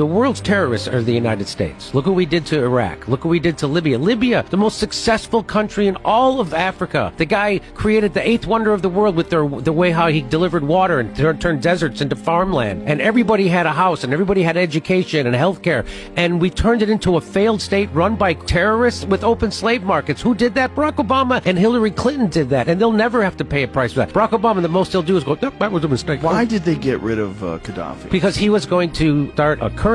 The world's terrorists are the United States. Look what we did to Iraq. Look what we did to Libya. Libya, the most successful country in all of Africa. The guy created the eighth wonder of the world with the way how he delivered water and turned deserts into farmland. And everybody had a house and everybody had education and healthcare. And we turned it into a failed state run by terrorists with open slave markets. Who did that? Barack Obama and Hillary Clinton did that. And they'll never have to pay a price for that. Barack Obama, the most he'll do is go, nope, that was a mistake. Why did they get rid of Gaddafi? Because he was going to start a currency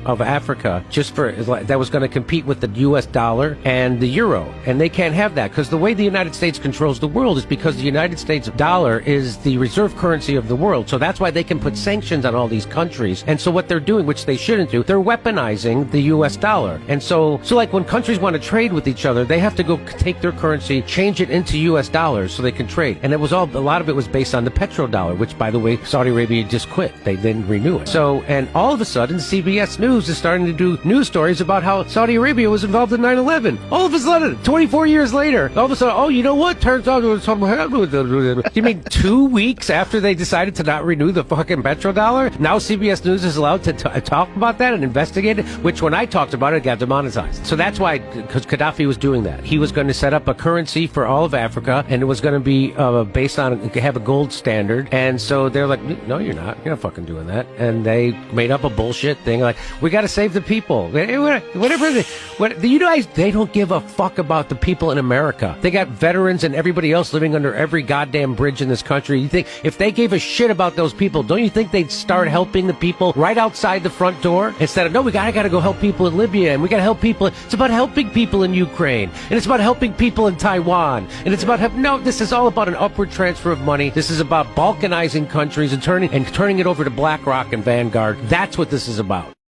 of Africa just for that was going to compete with the U.S. dollar and the euro. And they can't have that because the way the United States controls the world is because the United States dollar is the reserve currency of the world. So that's why they can put sanctions on all these countries. And so what they're doing, which they shouldn't do, they're weaponizing the U.S. dollar. And so like when countries want to trade with each other, they have to go take their currency, change it into U.S. dollars so they can trade. And a lot of it was based on the petrodollar, which, by the way, Saudi Arabia just quit. They didn't renew it. So, and all of a sudden, CBS News is starting to do news stories about how Saudi Arabia was involved in 9/11. All of a sudden, 24 years later, all of a sudden, oh, you know what? Turns out there was something happened with it. You mean 2 weeks after they decided to not renew the fucking petrodollar? Now CBS News is allowed to talk about that and investigate it, which when I talked about it got demonetized. So that's why, because Gaddafi was doing that. He was going to set up a currency for all of Africa, and it was going to be based on, have a gold standard. And so they're like, no, you're not. You're not fucking doing that. And they made up a bullshit thing like, we got to save the people. Whatever. The United States, they don't give a fuck about the people in America. They got veterans and everybody else living under every goddamn bridge in this country. You think if they gave a shit about those people, don't you think they'd start helping the people right outside the front door instead of, no, we gotta go help people in Libya, and we gotta help people. It's about helping people in Ukraine, and it's about helping people in Taiwan, and it's about no, this is all about an upward transfer of money. This is about balkanizing countries and turning it over to BlackRock and Vanguard. That's what this is about.